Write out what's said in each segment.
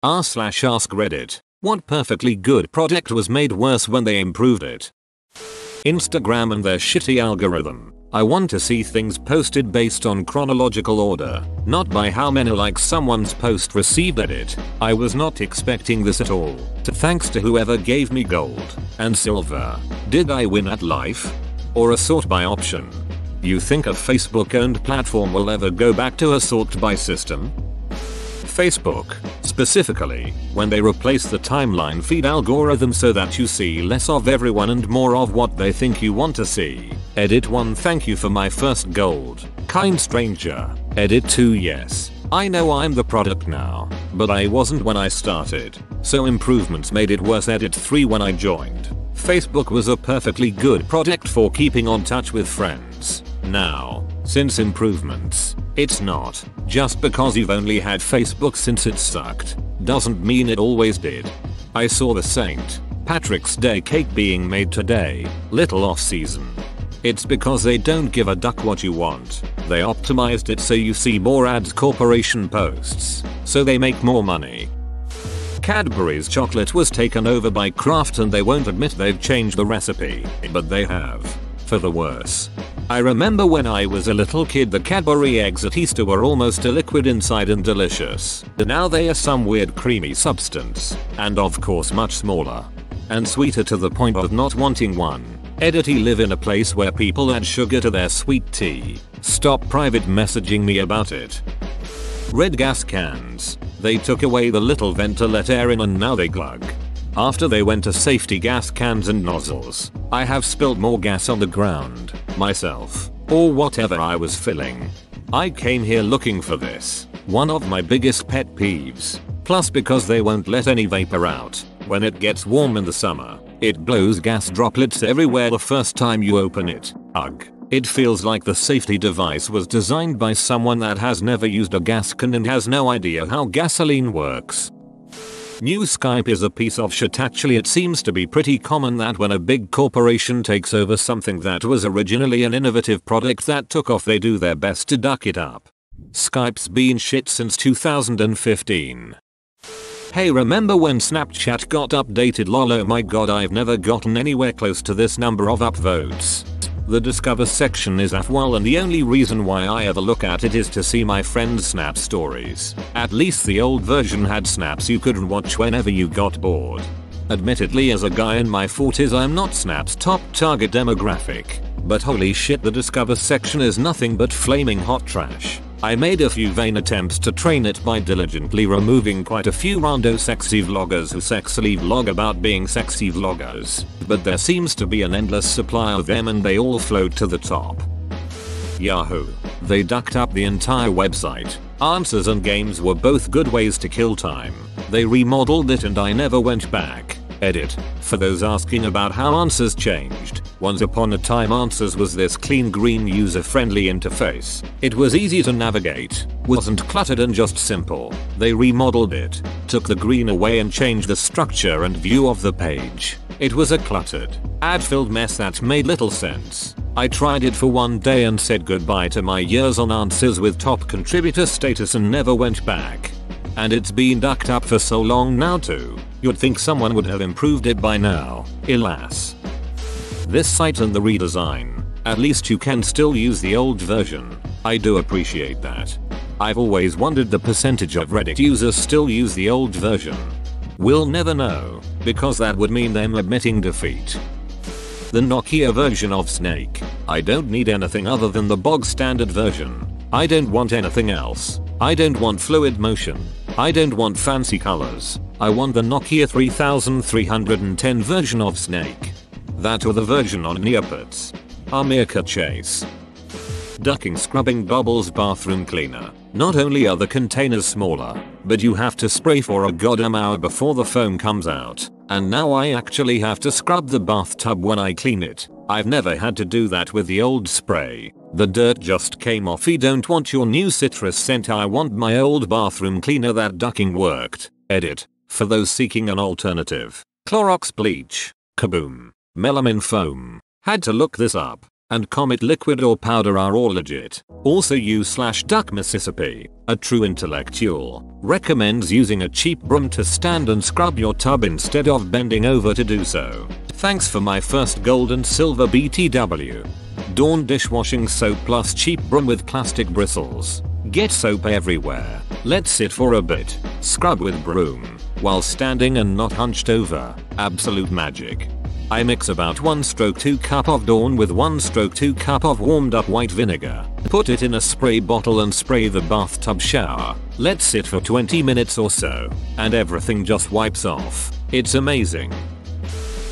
r/ask Reddit. What perfectly good product was made worse when they improved it? Instagram and their shitty algorithm. I want to see things posted based on chronological order, not by how many likes someone's post received. Edit. I was not expecting this at all. Thanks to whoever gave me gold and silver. Did I win at life? Or a sort by option? You think a Facebook-owned platform will ever go back to a sort by system? Facebook, specifically, when they replace the timeline feed algorithm so that you see less of everyone and more of what they think you want to see. Edit 1. Thank you for my first gold, kind stranger. Edit 2. Yes, I know I'm the product now, but I wasn't when I started, so improvements made it worse. Edit 3. When I joined, Facebook was a perfectly good product for keeping on touch with friends. Now, since improvements, it's not. Just because you've only had Facebook since it sucked, doesn't mean it always did. I saw the St. Patrick's Day cake being made today, little off season. It's because they don't give a duck what you want. They optimized it so you see more ads corporation posts, so they make more money. Cadbury's chocolate was taken over by Kraft and they won't admit they've changed the recipe, but they have. For the worse. I remember when I was a little kid the Cadbury eggs at Easter were almost a liquid inside and delicious. Now they are some weird creamy substance, and of course much smaller. And sweeter to the point of not wanting one. Edit. Live in a place where people add sugar to their sweet tea. Stop private messaging me about it. Red gas cans. They took away the little vent to let air in and now they glug. After they went to safety gas cans and nozzles, I have spilled more gas on the ground, myself, or whatever I was filling. I came here looking for this. One of my biggest pet peeves. Plus because they won't let any vapor out. When it gets warm in the summer, it blows gas droplets everywhere the first time you open it. Ugh. It feels like the safety device was designed by someone that has never used a gas can and has no idea how gasoline works. New Skype is a piece of shit. Actually, it seems to be pretty common that when a big corporation takes over something that was originally an innovative product that took off, they do their best to duck it up. Skype's been shit since 2015. Hey, remember when Snapchat got updated? Lol, oh my god, I've never gotten anywhere close to this number of upvotes. The discover section is AFWAL and the only reason why I ever look at it is to see my friends' snap stories. At least the old version had snaps you could watch whenever you got bored. Admittedly, as a guy in my 40s, I'm not Snap's top target demographic. But holy shit, the discover section is nothing but flaming hot trash. I made a few vain attempts to train it by diligently removing quite a few rando sexy vloggers who sexily vlog about being sexy vloggers, but there seems to be an endless supply of them and they all float to the top. Yahoo! They ducked up the entire website. Answers and games were both good ways to kill time. They remodeled it and I never went back. Edit. For those asking about how Answers changed, once upon a time Answers was this clean green user-friendly interface. It was easy to navigate, wasn't cluttered and just simple. They remodeled it, took the green away and changed the structure and view of the page. It was a cluttered, ad-filled mess that made little sense. I tried it for one day and said goodbye to my years on Answers with top contributor status and never went back. And it's been ducked up for so long now too. You'd think someone would have improved it by now. Alas. This site and the redesign. At least you can still use the old version. I do appreciate that. I've always wondered the percentage of Reddit users still use the old version. We'll never know, because that would mean them admitting defeat. The Nokia version of Snake. I don't need anything other than the bog standard version. I don't want anything else. I don't want fluid motion. I don't want fancy colors. I want the Nokia 3310 version of Snake. That or the version on Neopets. America Chase. Ducking scrubbing bubbles bathroom cleaner. Not only are the containers smaller, but you have to spray for a goddamn hour before the foam comes out. And now I actually have to scrub the bathtub when I clean it. I've never had to do that with the old spray. The dirt just came off. I don't want your new citrus scent. I want my old bathroom cleaner. That ducking worked. Edit. For those seeking an alternative. Clorox bleach. Kaboom. Melamine foam. Had to look this up. and Comet liquid or powder are all legit. Also u/duck Mississippi, a true intellectual, recommends using a cheap broom to stand and scrub your tub instead of bending over to do so. Thanks for my first gold and silver BTW. Dawn dishwashing soap plus cheap broom with plastic bristles. Get soap everywhere. Let's sit for a bit. Scrub with broom while standing and not hunched over. Absolute magic. I mix about 1/2 cup of Dawn with 1/2 cup of warmed up white vinegar. Put it in a spray bottle and spray the bathtub shower. Let sit for 20 minutes or so, and everything just wipes off. It's amazing.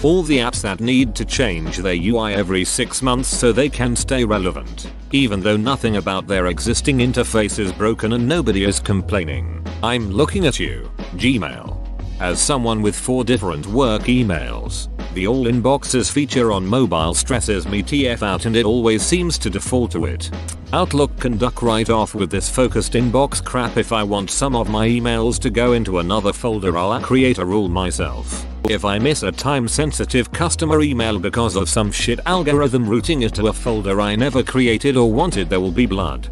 All the apps that need to change their UI every 6 months so they can stay relevant, even though nothing about their existing interface is broken and nobody is complaining. I'm looking at you, Gmail. As someone with 4 different work emails, the all inboxes feature on mobile stresses me TF out and it always seems to default to it. Outlook can duck right off with this focused inbox crap. If I want some of my emails to go into another folder, I'll create a rule myself. If I miss a time-sensitive customer email because of some shit algorithm routing it to a folder I never created or wanted, there will be blood.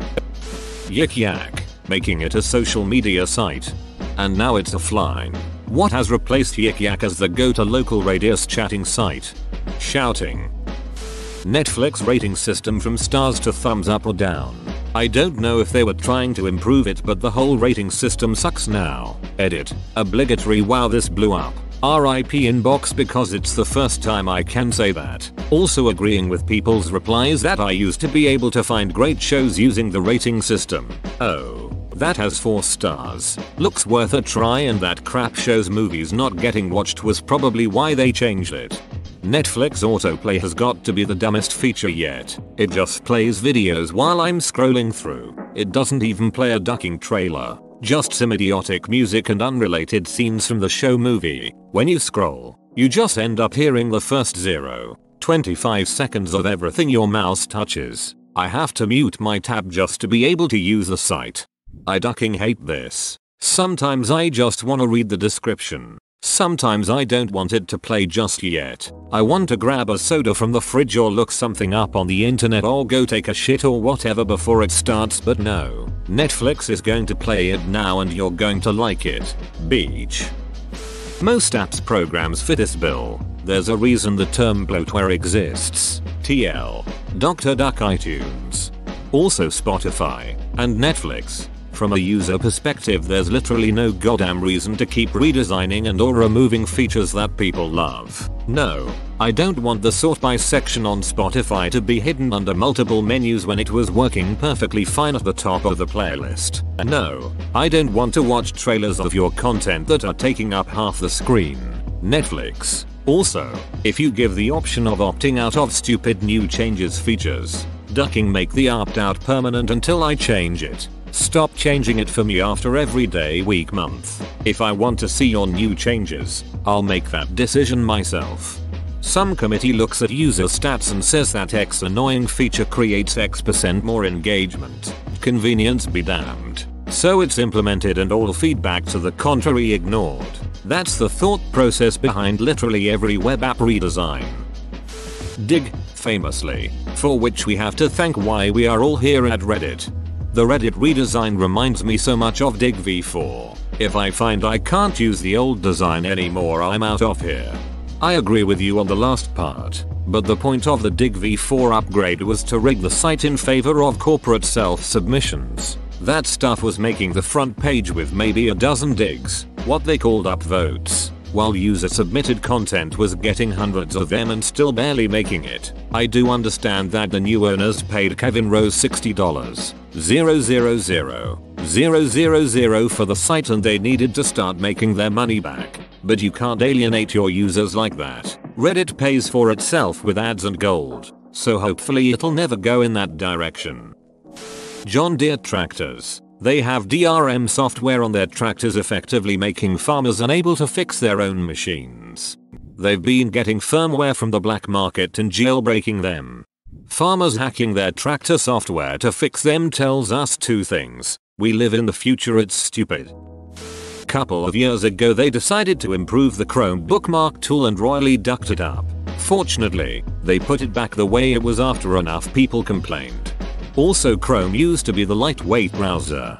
Yik Yak, making it a social media site. And now it's offline. What has replaced Yik Yak as the go-to local radius chatting site? Shouting. Netflix rating system from stars to thumbs up or down. I don't know if they were trying to improve it, but the whole rating system sucks now. Edit. Obligatory. Wow, this blew up. RIP inbox because it's the first time I can say that. Also agreeing with people's replies that I used to be able to find great shows using the rating system. Oh. That has 4 stars. Looks worth a try, and that crap shows movies not getting watched was probably why they changed it. Netflix autoplay has got to be the dumbest feature yet. It just plays videos while I'm scrolling through. It doesn't even play a ducking trailer. Just some idiotic music and unrelated scenes from the show movie. When you scroll, you just end up hearing the first 0.25 seconds of everything your mouse touches. I have to mute my tab just to be able to use the site. I ducking hate this. Sometimes I just wanna read the description. Sometimes I don't want it to play just yet. I want to grab a soda from the fridge or look something up on the internet or go take a shit or whatever before it starts, but no. Netflix is going to play it now and you're going to like it. Beach. Most apps programs fit this bill. There's a reason the term bloatware exists. TL. Dr. Duck, iTunes. Also Spotify and Netflix. From a user perspective, there's literally no goddamn reason to keep redesigning and or removing features that people love. No, I don't want the sort by section on Spotify to be hidden under multiple menus when it was working perfectly fine at the top of the playlist. No, I don't want to watch trailers of your content that are taking up half the screen. Netflix. Also, if you give the option of opting out of stupid new changes features, ducking make the opt-out permanent until I change it. Stop changing it for me after every day, week, month. If I want to see your new changes, I'll make that decision myself. Some committee looks at user stats and says that X annoying feature creates X% more engagement. Convenience be damned. So it's implemented and all feedback to the contrary ignored. That's the thought process behind literally every web app redesign. Dig, famously, for which we have to thank why we are all here at Reddit. The Reddit redesign reminds me so much of Dig v4. If I find I can't use the old design anymore, I'm out of here. I agree with you on the last part, but the point of the Dig v4 upgrade was to rig the site in favor of corporate self-submissions. That stuff was making the front page with maybe a dozen digs, what they called upvotes, while user-submitted content was getting hundreds of them and still barely making it. I do understand that the new owners paid Kevin Rose $60,000,000 for the site and they needed to start making their money back. But you can't alienate your users like that. Reddit pays for itself with ads and gold, so hopefully it'll never go in that direction. John Deere tractors. They have DRM software on their tractors, effectively making farmers unable to fix their own machines. They've been getting firmware from the black market and jailbreaking them. Farmers hacking their tractor software to fix them tells us 2 things. We live in the future, it's stupid. Couple of years ago they decided to improve the Chrome bookmark tool and royally ducked it up. Fortunately, they put it back the way it was after enough people complained. Also, Chrome used to be the lightweight browser.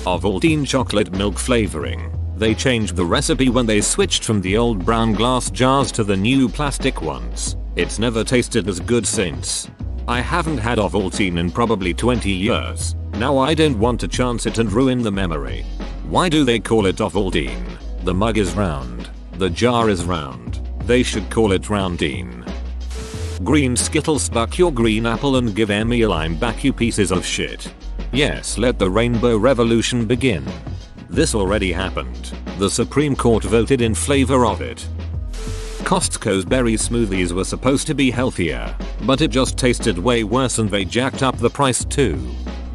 Ovaltine chocolate milk flavoring. They changed the recipe when they switched from the old brown glass jars to the new plastic ones. It's never tasted as good since. I haven't had Ovaltine in probably 20 years. Now I don't want to chance it and ruin the memory. Why do they call it Ovaltine? The mug is round. The jar is round. They should call it Roundine. Green Skittles, buck your green apple and give Emmy a lime back, you pieces of shit. Yes, let the rainbow revolution begin. This already happened. The Supreme Court voted in favor of it. Costco's berry smoothies were supposed to be healthier, but it just tasted way worse and they jacked up the price too.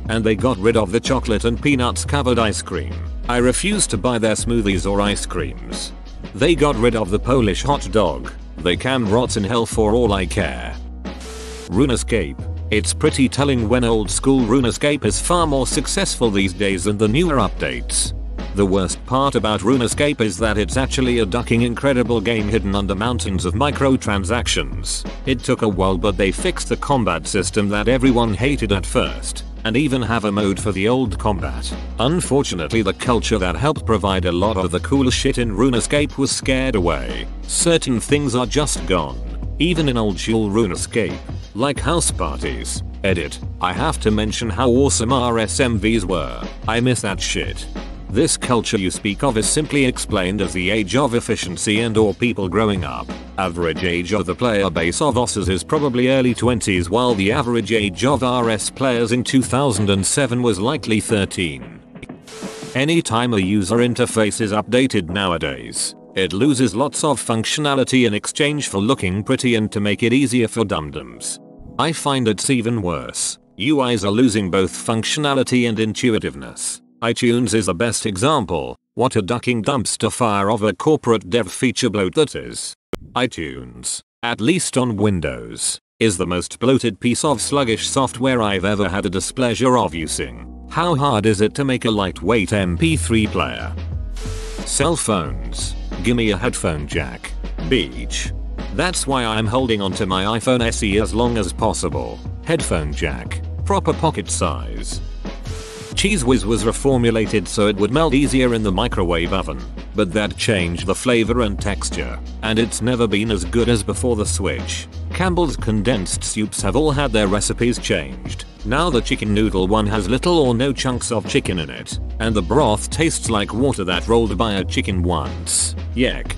And they got rid of the chocolate and peanuts covered ice cream. I refuse to buy their smoothies or ice creams. They got rid of the Polish hot dog. They can rot in hell for all I care. RuneScape. It's pretty telling when old school RuneScape is far more successful these days than the newer updates. The worst part about RuneScape is that it's actually a ducking incredible game hidden under mountains of microtransactions. It took a while, but they fixed the combat system that everyone hated at first, and even have a mode for the old combat. Unfortunately, the culture that helped provide a lot of the cool shit in RuneScape was scared away. Certain things are just gone, even in old school RuneScape, like house parties. Edit. I have to mention how awesome RSMVs were. I miss that shit. This culture you speak of is simply explained as the age of efficiency and or people growing up. Average age of the player base of OSS is probably early 20s, while the average age of RS players in 2007 was likely 13. Anytime a user interface is updated nowadays, it loses lots of functionality in exchange for looking pretty and to make it easier for dum-dums. I find it's even worse. UIs are losing both functionality and intuitiveness. iTunes is the best example. What a ducking dumpster fire of a corporate dev feature bloat that is. iTunes, at least on Windows, is the most bloated piece of sluggish software I've ever had the displeasure of using. How hard is it to make a lightweight MP3 player? Cell phones. Gimme a headphone jack. Beach. That's why I'm holding onto my iPhone SE as long as possible. Headphone jack. Proper pocket size. Cheese Whiz was reformulated so it would melt easier in the microwave oven, but that changed the flavor and texture, and it's never been as good as before the switch. Campbell's condensed soups have all had their recipes changed. Now the chicken noodle one has little or no chunks of chicken in it, and the broth tastes like water that rolled by a chicken once. Yuck.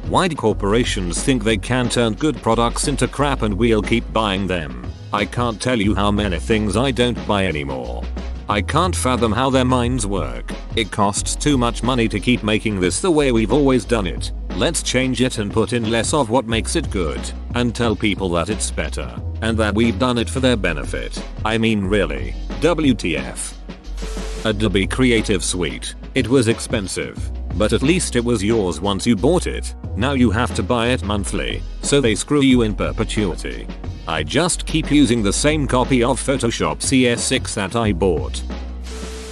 Why do corporations think they can turn good products into crap and we'll keep buying them? I can't tell you how many things I don't buy anymore. I can't fathom how their minds work. It costs too much money to keep making this the way we've always done it. Let's change it and put in less of what makes it good, and tell people that it's better, and that we've done it for their benefit. I mean, really. WTF. Adobe Creative Suite. It was expensive, but at least it was yours once you bought it. Now you have to buy it monthly, so they screw you in perpetuity. I just keep using the same copy of Photoshop CS6 that I bought.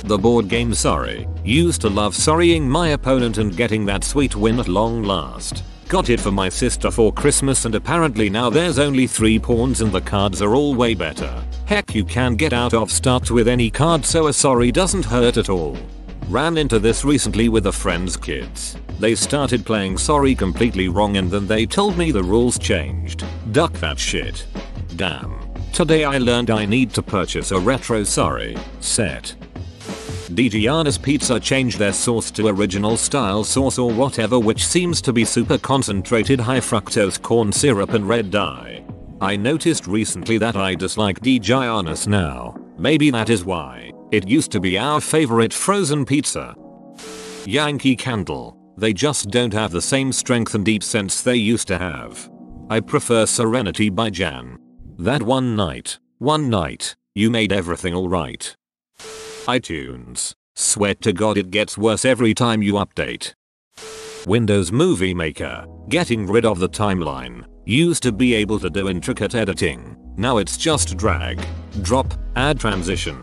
The board game Sorry. Used to love sorrying my opponent and getting that sweet win at long last. Got it for my sister for Christmas and apparently now there's only 3 pawns and the cards are all way better. Heck, you can get out of starts with any card, so a sorry doesn't hurt at all. Ran into this recently with a friend's kids. They started playing Sorry completely wrong and then they told me the rules changed. Duck that shit. Damn. Today I learned I need to purchase a retro Sorry set. Gianna's Pizza changed their sauce to original style sauce or whatever, which seems to be super concentrated high fructose corn syrup and red dye. I noticed recently that I dislike Gianna's now. Maybe that is why. It used to be our favorite frozen pizza. Yankee Candle. They just don't have the same strength and deep sense they used to have. I prefer Serenity by Jan. That one night, you made everything alright. iTunes. Swear to God it gets worse every time you update. Windows Movie Maker. Getting rid of the timeline. Used to be able to do intricate editing. Now it's just drag, drop, add transition.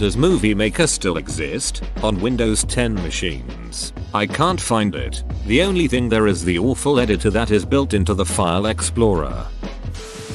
Does Movie Maker still exist? On Windows 10 machines? I can't find it. The only thing there is the awful editor that is built into the File Explorer.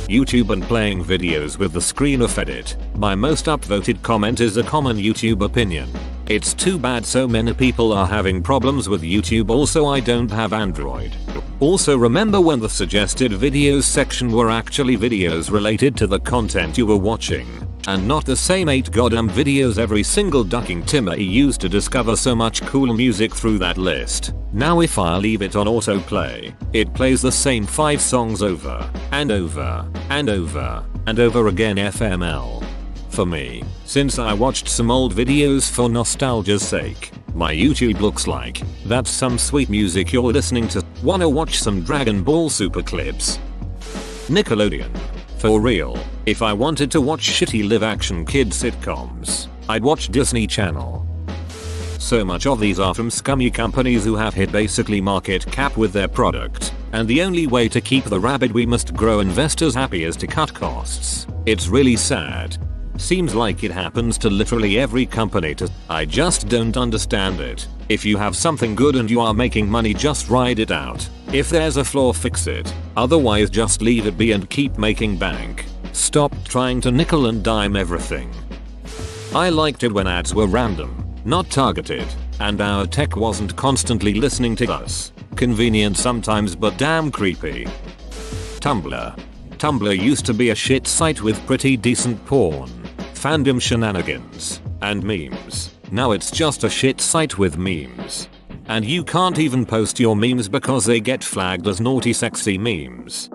YouTube and playing videos with the screen of edit. My most upvoted comment is a common YouTube opinion. It's too bad so many people are having problems with YouTube. Also, I don't have Android. Also, remember when the suggested videos section were actually videos related to the content you were watching, and not the same 8 goddamn videos every single ducking Timmy used to discover so much cool music through that list. Now if I leave it on autoplay, it plays the same 5 songs over and over and over and over again. FML. For me, since I watched some old videos for nostalgia's sake, my YouTube looks like that's some sweet music you're listening to. Wanna watch some Dragon Ball Super clips? Nickelodeon. For real, if I wanted to watch shitty live-action kid sitcoms, I'd watch Disney Channel. So much of these are from scummy companies who have hit basically market cap with their product, and the only way to keep the rabid we must grow investors happy is to cut costs. It's really sad. Seems like it happens to literally every company. I just don't understand it. If you have something good and you are making money, just ride it out. If there's a flaw, fix it. Otherwise just leave it be and keep making bank. Stop trying to nickel and dime everything. I liked it when ads were random, not targeted, and our tech wasn't constantly listening to us. Convenient sometimes but damn creepy. Tumblr. Tumblr used to be a shit site with pretty decent porn, fandom shenanigans, and memes. Now it's just a shit site with memes. And you can't even post your memes because they get flagged as naughty sexy memes.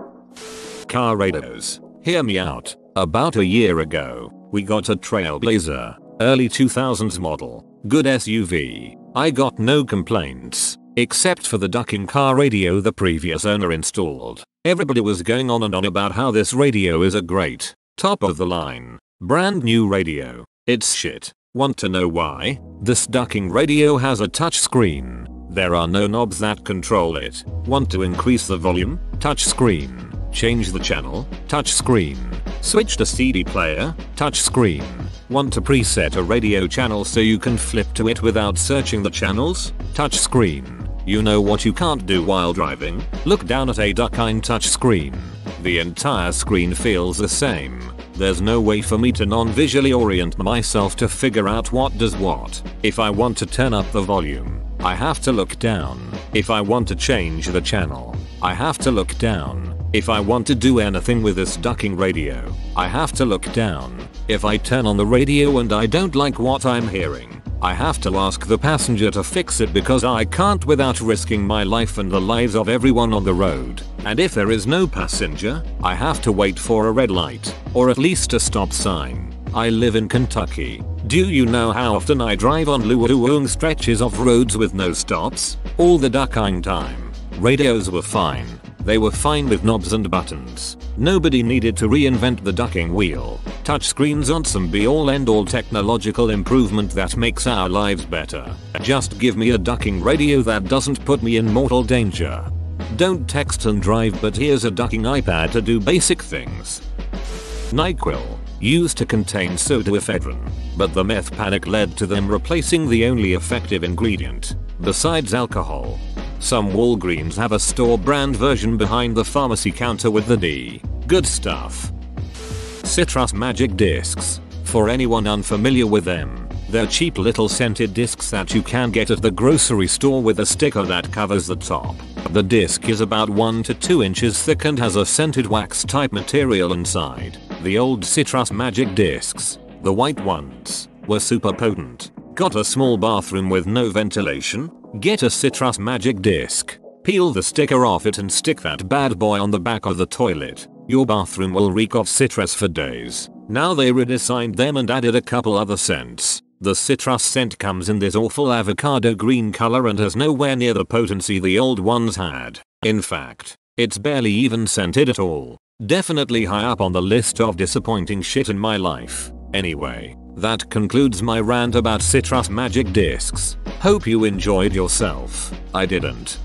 Car radios. Hear me out. About a year ago, we got a Trailblazer, early 2000s model, good SUV. I got no complaints, except for the ducking car radio the previous owner installed. Everybody was going on and on about how this radio is a great, top of the line, brand new radio. It's shit. Want to know why? This ducking radio has a touch screen. There are no knobs that control it. Want to increase the volume? Touch screen. Change the channel? Touch screen. Switch to CD player? Touch screen. Want to preset a radio channel so you can flip to it without searching the channels? Touch screen. You know what you can't do while driving? Look down at a ducking touch screen. The entire screen feels the same. There's no way for me to non-visually orient myself to figure out what does what. If I want to turn up the volume, I have to look down. If I want to change the channel, I have to look down. If I want to do anything with this ducking radio, I have to look down. If I turn on the radio and I don't like what I'm hearing, I have to ask the passenger to fix it because I can't without risking my life and the lives of everyone on the road. And if there is no passenger, I have to wait for a red light, or at least a stop sign. I live in Kentucky. Do you know how often I drive on long stretches of roads with no stops? All the ducking time. Radios were fine. They were fine with knobs and buttons. Nobody needed to reinvent the ducking wheel. Touchscreens aren't some be-all end-all technological improvement that makes our lives better. Just give me a ducking radio that doesn't put me in mortal danger. Don't text and drive, but here's a ducking iPad to do basic things. NyQuil used to contain pseudoephedrine, but the meth panic led to them replacing the only effective ingredient, besides alcohol. Some Walgreens have a store brand version behind the pharmacy counter with the D. Good stuff. Citrus Magic Discs. For anyone unfamiliar with them, they're cheap little scented discs that you can get at the grocery store with a sticker that covers the top. The disc is about 1 to 2 inches thick and has a scented wax type material inside. The old Citrus Magic Discs, the white ones, were super potent. Got a small bathroom with no ventilation? Get a Citrus Magic Disc. Peel the sticker off it and stick that bad boy on the back of the toilet. Your bathroom will reek of citrus for days. Now they redesigned them and added a couple other scents. The citrus scent comes in this awful avocado green color and has nowhere near the potency the old ones had. In fact, it's barely even scented at all. Definitely high up on the list of disappointing shit in my life. Anyway, that concludes my rant about Citrus Magic Discs. Hope you enjoyed yourself. I didn't.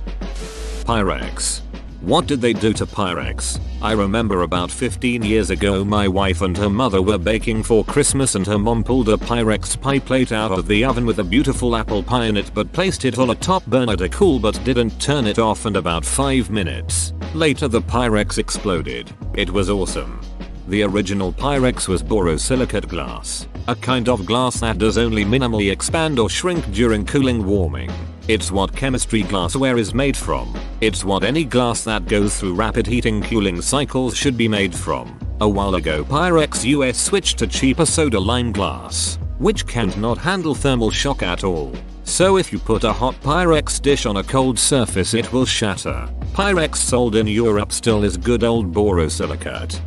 Pyrex. What did they do to Pyrex? I remember about 15 years ago my wife and her mother were baking for Christmas and her mom pulled a Pyrex pie plate out of the oven with a beautiful apple pie in it but placed it on a top burner to cool but didn't turn it off, and about 5 minutes later the Pyrex exploded. It was awesome. The original Pyrex was borosilicate glass, a kind of glass that does only minimally expand or shrink during cooling warming. It's what chemistry glassware is made from. It's what any glass that goes through rapid heating cooling cycles should be made from. A while ago Pyrex US switched to cheaper soda lime glass, which cannot handle thermal shock at all. So if you put a hot Pyrex dish on a cold surface it will shatter. Pyrex sold in Europe still is good old borosilicate.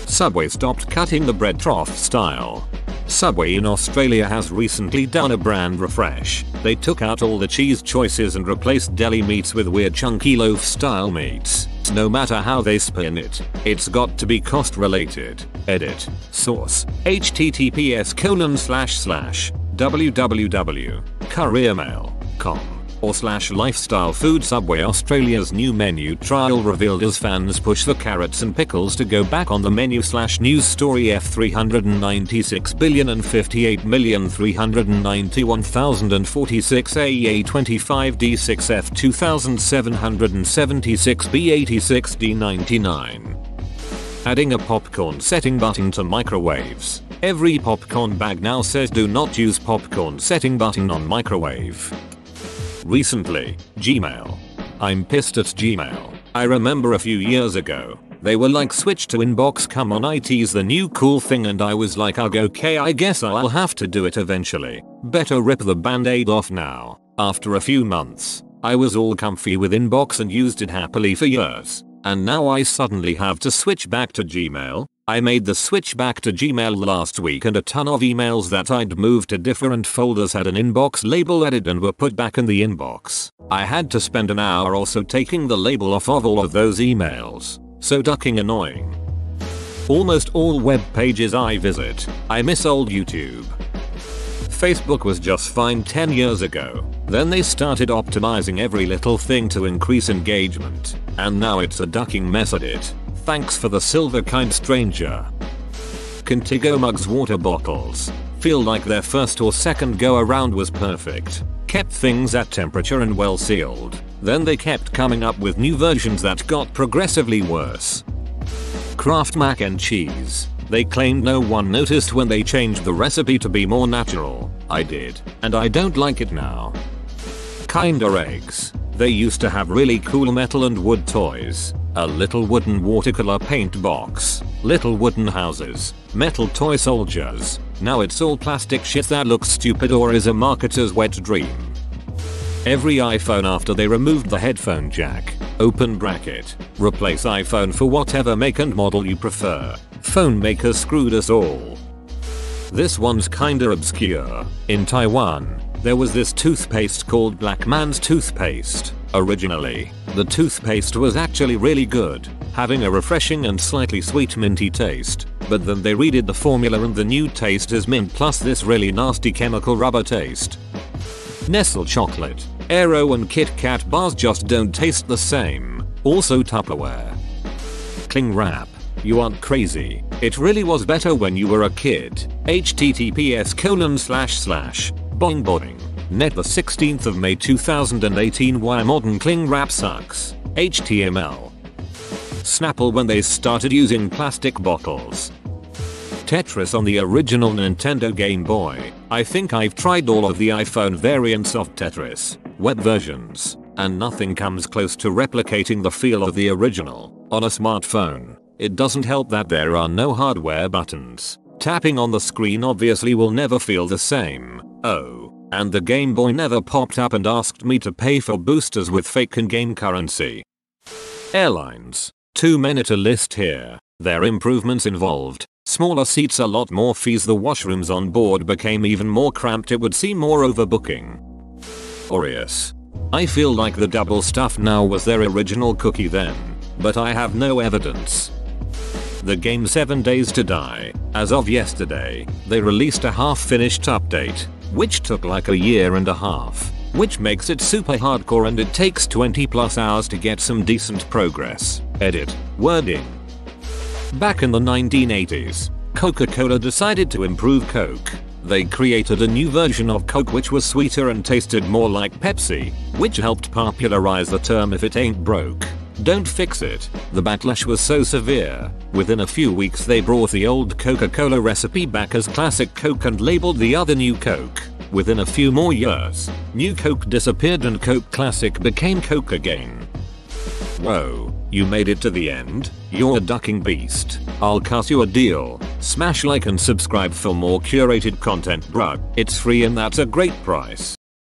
Subway stopped cutting the bread trough style. Subway in Australia has recently done a brand refresh. They took out all the cheese choices and replaced deli meats with weird chunky loaf style meats. No matter how they spin it, it's got to be cost related. Edit. Source. https://www.couriermail.com /lifestyle food. Subway Australia's new menu trial revealed as fans push the carrots and pickles to go back on the menu. News story F396,391,046 AEA25D6 F2776B86D99. Adding a popcorn setting button to microwaves. Every popcorn bag now says do not use popcorn setting button on microwave. Recently, Gmail. I'm pissed at Gmail. I remember a few years ago, they were like switch to inbox, come on, IT's the new cool thing, and I was like okay, I guess I'll have to do it eventually. Better rip the band-aid off now. After a few months, I was all comfy with inbox and used it happily for years. And now I suddenly have to switch back to Gmail. I made the switch back to Gmail last week and a ton of emails that I'd moved to different folders had an inbox label added and were put back in the inbox. I had to spend an hour or so taking the label off of all of those emails. So ducking annoying. Almost all web pages I visit. I miss old YouTube. Facebook was just fine 10 years ago. Then they started optimizing every little thing to increase engagement. And now it's a ducking mess at it. Thanks for the silver kind stranger. Contigo mugs water bottles. Feel like their first or second go around was perfect. Kept things at temperature and well sealed. Then they kept coming up with new versions that got progressively worse. Kraft mac and cheese. They claimed no one noticed when they changed the recipe to be more natural. I did. And I don't like it now. Kinder Eggs. They used to have really cool metal and wood toys. A little wooden watercolor paint box. Little wooden houses. Metal toy soldiers. Now it's all plastic shit that looks stupid or is a marketer's wet dream. Every iPhone after they removed the headphone jack. Open bracket. Replace iPhone for whatever make and model you prefer. Phone makers screwed us all. This one's kinda obscure. In Taiwan, there was this toothpaste called Black Man's Toothpaste. Originally, the toothpaste was actually really good, having a refreshing and slightly sweet minty taste, but then they redid the formula and the new taste is mint plus this really nasty chemical rubber taste. Nestle chocolate, Aero and Kit Kat bars just don't taste the same. Also Tupperware. Cling wrap. You aren't crazy. It really was better when you were a kid. https:// boing. Net the 16th of May 2018. Why modern cling wrap sucks. HTML. Snapple when they started using plastic bottles. Tetris on the original Nintendo Game Boy. I think I've tried all of the iPhone variants of Tetris, web versions, and nothing comes close to replicating the feel of the original. On a smartphone, it doesn't help that there are no hardware buttons. Tapping on the screen obviously will never feel the same. Oh, and the Game Boy never popped up and asked me to pay for boosters with fake in-game currency. Airlines. Too many to list here. Their improvements involved smaller seats, a lot more fees, the washrooms on board became even more cramped, it would seem more overbooking. Aureus. I feel like the double stuff now was their original cookie then, but I have no evidence. The game 7 Days to Die. As of yesterday, they released a half-finished update, which took like a year and a half. which makes it super hardcore and it takes 20+ hours to get some decent progress. Edit. Wording. Back in the 1980s, Coca-Cola decided to improve Coke. They created a new version of Coke which was sweeter and tasted more like Pepsi, which helped popularize the term "if it ain't broke, don't fix it." The backlash was so severe, within a few weeks they brought the old Coca-Cola recipe back as Classic Coke and labeled the other New Coke. Within a few more years, New Coke disappeared and Coke Classic became Coke again. Whoa, you made it to the end? You're a ducking beast. I'll cut you a deal. Smash like and subscribe for more curated content, bruh. It's free and that's a great price.